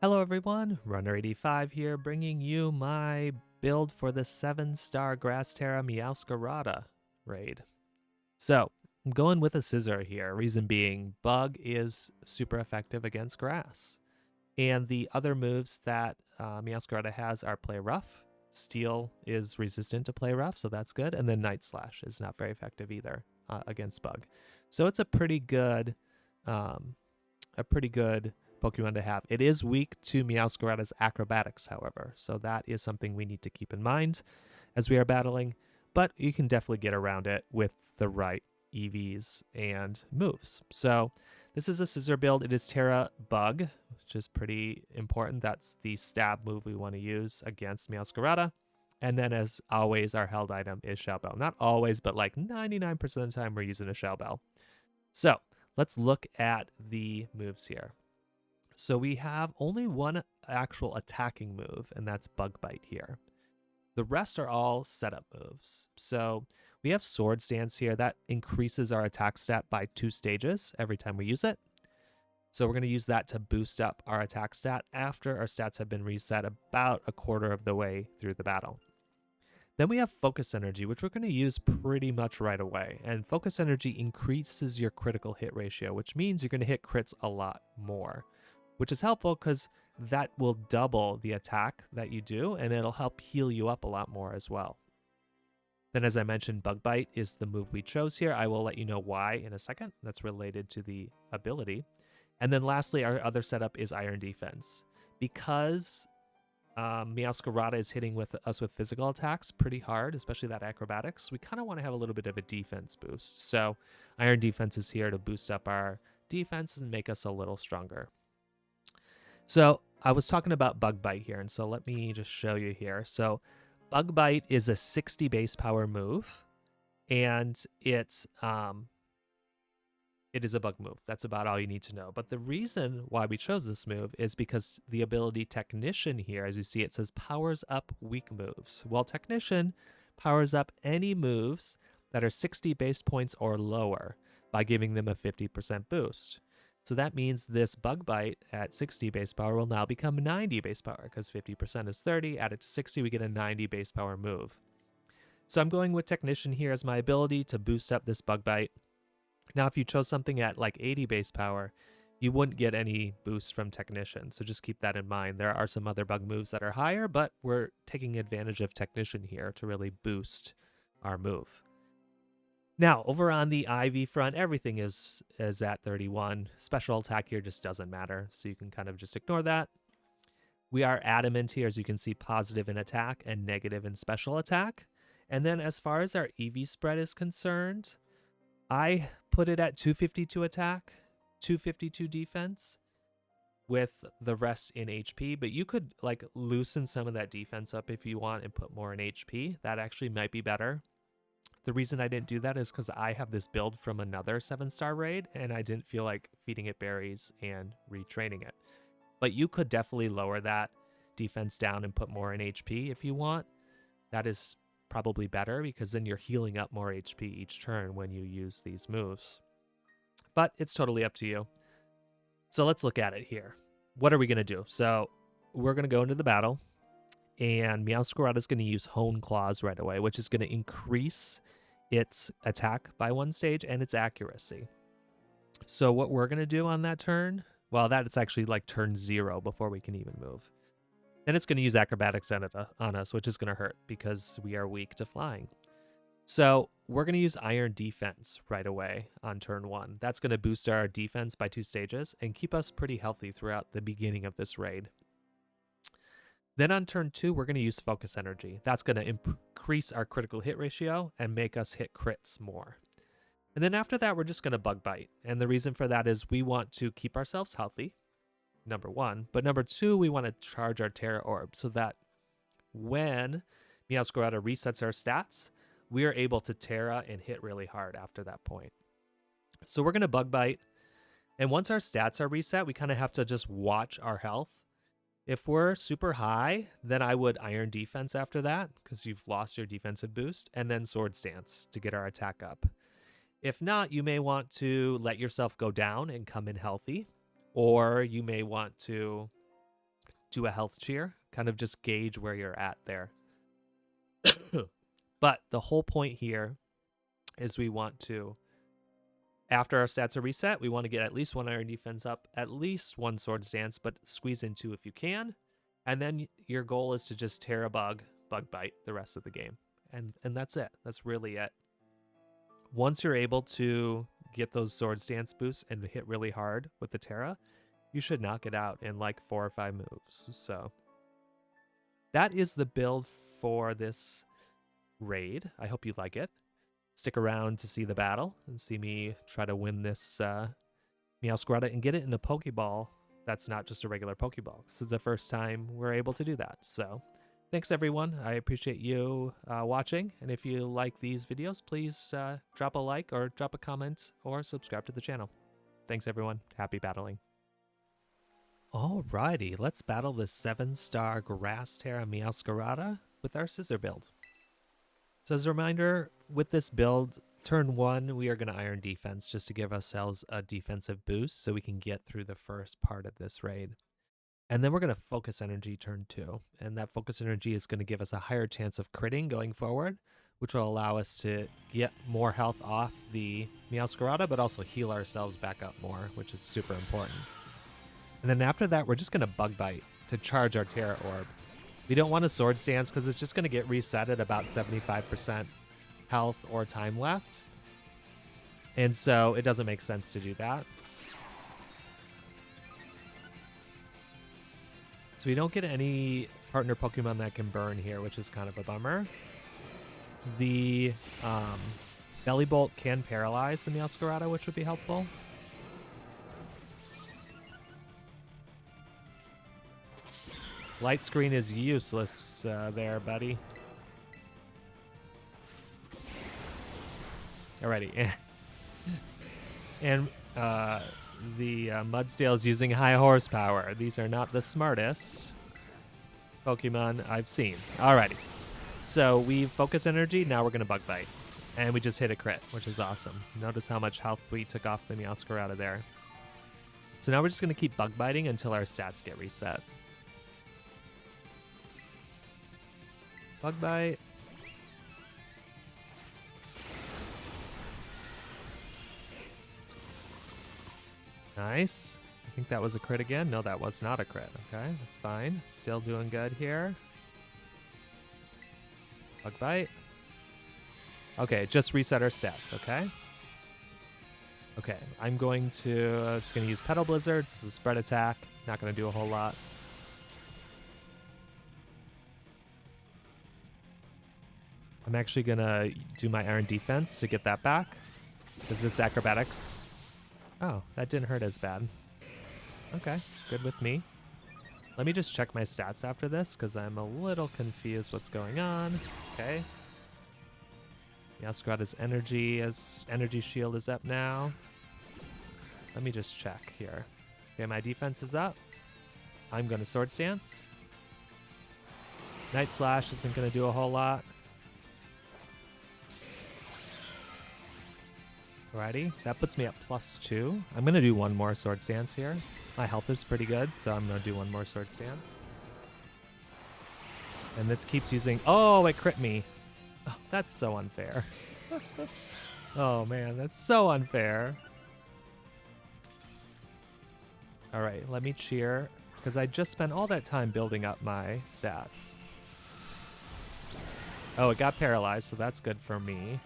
Hello everyone, Runner85 here, bringing you my build for the 7-star Grass Terra Meowscarada raid. So, I'm going with a Scizor here, reason being, Bug is super effective against Grass. And the other moves that Meowscarada has are Play Rough, Steel is resistant to Play Rough, so that's good, and then Night Slash is not very effective either against Bug. So it's a pretty good um, Pokemon to have. It is weak to Meowscarada's acrobatics, however, so that is something we need to keep in mind as we are battling, but you can definitely get around it with the right EVs and moves. So this is a Scizor build. It is Tera Bug, which is pretty important. That's the stab move we want to use against Meowscarada. And then, as always, our held item is Shell Bell. Not always, but like 99% of the time, we're using a Shell Bell. So let's look at the moves here. So we have only one actual attacking move, and that's Bug Bite here. The rest are all setup moves. So we have Sword Stance here. That increases our attack stat by 2 stages every time we use it. So we're going to use that to boost up our attack stat after our stats have been reset about a quarter of the way through the battle. Then we have Focus Energy, which we're going to use pretty much right away. And Focus Energy increases your critical hit ratio, which means you're going to hit crits a lot more, which is helpful because that will double the attack that you do, and it'll help heal you up a lot more as well. Then, as I mentioned, Bug Bite is the move we chose here. I will let you know why in a second. That's related to the ability. And then lastly, our other setup is Iron Defense. Because Meowscarada is hitting us with physical attacks pretty hard, especially that acrobatics, we kind of want to have a little bit of a defense boost. So Iron Defense is here to boost up our defense and make us a little stronger. So I was talking about Bug Bite here, and so let me just show you here. So Bug Bite is a 60 base power move, and it is a bug move. That's about all you need to know. But the reason why we chose this move is because the ability Technician here, as you see, it says powers up weak moves. Well, Technician powers up any moves that are 60 base points or lower by giving them a 50% boost. So that means this Bug Bite at 60 base power will now become 90 base power because 50% is 30. Add it to 60, we get a 90 base power move. So I'm going with Technician here as my ability to boost up this Bug Bite. Now, if you chose something at like 80 base power, you wouldn't get any boost from Technician. So just keep that in mind. There are some other bug moves that are higher, but we're taking advantage of Technician here to really boost our move. Now, over on the IV front, everything is at 31. Special attack here just doesn't matter, so you can kind of just ignore that. We are adamant here, as you can see, positive in attack and negative in special attack. And then as far as our EV spread is concerned, I put it at 252 attack, 252 defense, with the rest in HP, but you could like loosen some of that defense up if you want and put more in HP. That actually might be better. The reason I didn't do that is because I have this build from another 7-star raid, and I didn't feel like feeding it berries and retraining it. But you could definitely lower that defense down and put more in HP if you want. That is probably better because then you're healing up more HP each turn when you use these moves. But it's totally up to you. So let's look at it here. What are we going to do? So we're going to go into the battle, and Meowscarada is going to use Hone Claws right away, which is going to increase its attack by 1 stage and its accuracy. So what we're going to do on that turn, well, that's actually like turn 0 before we can even move. Then it's going to use acrobatics on us, which is going to hurt because we are weak to flying. So we're going to use Iron Defense right away on turn 1. That's going to boost our defense by 2 stages and keep us pretty healthy throughout the beginning of this raid. Then on turn 2, we're going to use Focus Energy. That's going to increase our critical hit ratio and make us hit crits more. And then after that, we're just going to Bug Bite. And the reason for that is we want to keep ourselves healthy, number 1. But number 2, we want to charge our Terra Orb so that when Meowscarada resets our stats, we are able to Terra and hit really hard after that point. So we're going to Bug Bite. And once our stats are reset, we kind of have to just watch our health. If we're super high, then I would Iron Defense after that because you've lost your defensive boost, and then Sword Stance to get our attack up. If not, you may want to let yourself go down and come in healthy, or you may want to do a health cheer, kind of just gauge where you're at there. But the whole point here is we want to, after our stats are reset, we want to get at least 1 iron defense up, at least 1 sword stance, but squeeze in 2 if you can. And then your goal is to just tear a bug bite the rest of the game. And that's it. That's really it. Once you're able to get those sword stance boosts and hit really hard with the Tera, you should knock it out in like 4 or 5 moves. So that is the build for this raid. I hope you like it. Stick around to see the battle and see me try to win this Meowscarada and get it in a Pokeball that's not just a regular Pokeball. This is the first time we're able to do that. So thanks, everyone. I appreciate you watching. And if you like these videos, please drop a like or drop a comment or subscribe to the channel. Thanks, everyone. Happy battling. Alrighty, let's battle this 7-star Grass Tera Meowscarada with our Scizor build. So as a reminder, with this build, turn 1, we are going to Iron Defense just to give ourselves a defensive boost so we can get through the first part of this raid. And then we're going to Focus Energy turn 2. And that Focus Energy is going to give us a higher chance of critting going forward, which will allow us to get more health off the Meowscarada, but also heal ourselves back up more, which is super important. And then after that, we're just going to Bug Bite to charge our Tera Orb. We don't want a Sword Stance because it's just going to get reset at about 75% health or time left. And so it doesn't make sense to do that. So we don't get any partner Pokemon that can burn here, which is kind of a bummer. The Belly Bolt can paralyze the Meowscarada, which would be helpful. Light Screen is useless there, buddy. Alrighty. And the Mudstale is using high horsepower. These are not the smartest Pokemon I've seen. Alrighty. So we Focus Energy, now we're going to Bug Bite. And we just hit a crit, which is awesome. Notice how much health we took off the Meowscarada there. So now we're just going to keep Bug Biting until our stats get reset. Bug Bite. Nice. I think that was a crit again. No, that was not a crit. Okay, that's fine. Still doing good here. Bug Bite. Okay, just reset our stats, okay? Okay, I'm going to... it's going to use Petal Blizzards. This is spread attack. Not going to do a whole lot. I'm actually going to do my Iron Defense to get that back. Because this Acrobatics... oh, that didn't hurt as bad. Okay, good with me. Let me just check my stats after this, because I'm a little confused what's going on. Okay. Meowscarada's energy shield is up now. Let me just check here. Okay, my defense is up. I'm going to Sword Stance. Night Slash isn't going to do a whole lot. Alrighty, that puts me at +2. I'm going to do 1 more Sword Stance here. My health is pretty good, so I'm going to do 1 more Sword Stance. And this keeps using... oh, it crit me. Oh, that's so unfair. Oh, man, that's so unfair. Alright, let me cheer, because I just spent all that time building up my stats. Oh, it got paralyzed, so that's good for me.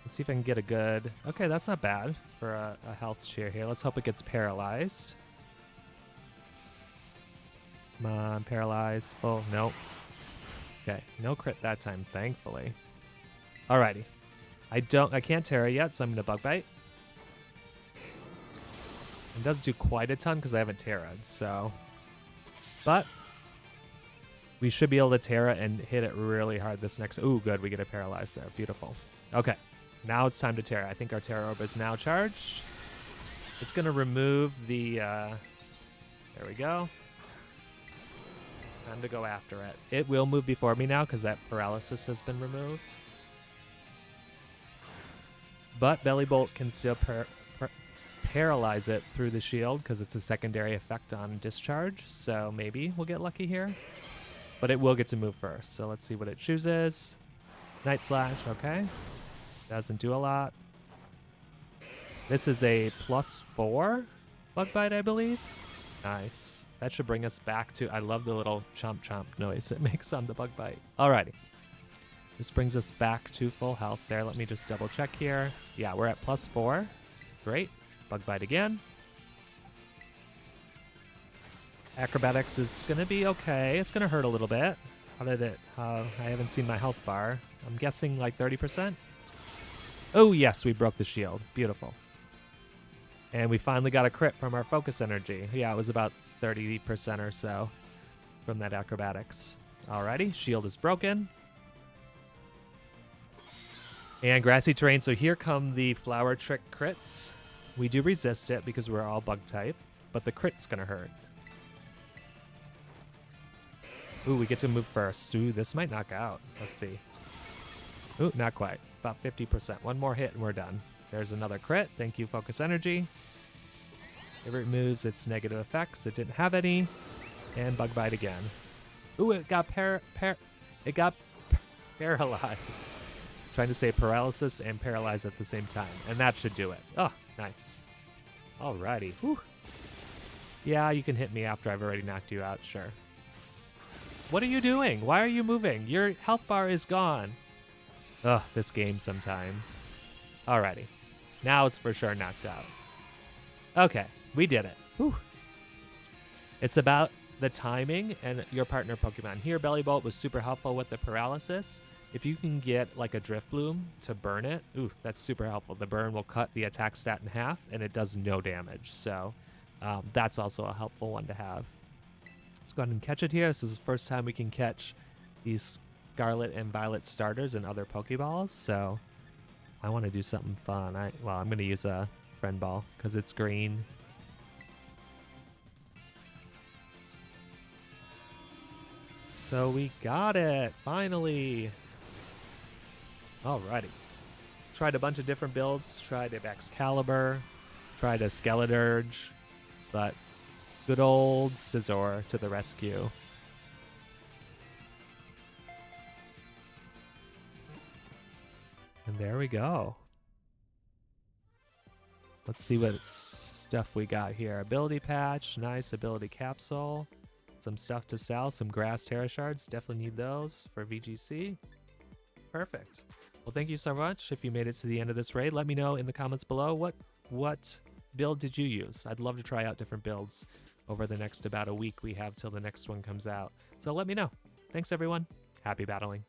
Let's see if I can get a good... okay, that's not bad for a health cheer here. Let's hope it gets paralyzed. Come on, paralyzed. Oh, nope. Okay, no crit that time, thankfully. Alrighty. I can't Tera yet, so I'm going to Bug Bite. It doesn't do quite a ton because I haven't Tera'd, so... but we should be able to Tera and hit it really hard this next... ooh, good, we get it paralyzed there. Beautiful. Okay. Now it's time to Tera. I think our Tera Orb is now charged. It's going to remove the... there we go. Time to go after it. It will move before me now because that paralysis has been removed. But Belly Bolt can still paralyze it through the shield because it's a secondary effect on discharge. So maybe we'll get lucky here. But it will get to move first. So let's see what it chooses. Night Slash, okay. Doesn't do a lot. This is a +4 Bug Bite, I believe. Nice. That should bring us back to... I love the little chomp chomp noise it makes on the Bug Bite. Alrighty. This brings us back to full health there. Let me just double check here. Yeah, we're at +4. Great. Bug Bite again. Acrobatics is going to be okay. It's going to hurt a little bit. How did it... I haven't seen my health bar. I'm guessing like 30%. Oh, yes, we broke the shield. Beautiful. And we finally got a crit from our focus energy. Yeah, it was about 30% or so from that acrobatics. Alrighty, shield is broken. And grassy terrain, so here come the flower trick crits. We do resist it because we're all bug type, but the crit's gonna hurt. Ooh, we get to move first. Ooh, this might knock out. Let's see. Ooh, not quite. About 50%. One more hit and we're done. There's another crit. Thank you, Focus Energy. If it removes its negative effects, it didn't have any. And Bug Bite again. Ooh, it got paralyzed. Trying to say paralysis and paralyzed at the same time. And that should do it. Oh, nice. Alrighty. Whew. Yeah, you can hit me after I've already knocked you out, sure. What are you doing? Why are you moving? Your health bar is gone. Ugh, this game sometimes. Alrighty. Now it's for sure knocked out. Okay, we did it. Whew. It's about the timing and your partner Pokemon. Here, Bellybolt was super helpful with the paralysis. If you can get like a Drift Bloom to burn it, ooh, that's super helpful. The burn will cut the attack stat in half and it does no damage. So that's also a helpful one to have. Let's go ahead and catch it here. This is the first time we can catch these Scarlet and Violet starters and other Pokeballs. So I want to do something fun. Well, I'm going to use a Friend Ball because it's green. So we got it, finally. Alrighty. Tried a bunch of different builds. Tried a Excalibur. Tried a Skeledirge. But good old Scizor to the rescue. And there we go. Let's see what stuff we got here. Ability Patch, nice ability capsule. Some stuff to sell, some grass Tera shards. Definitely need those for VGC. Perfect. Well, thank you so much. If you made it to the end of this raid, let me know in the comments below what build did you use. I'd love to try out different builds over the next about a week we have till the next one comes out. So let me know. Thanks, everyone. Happy battling.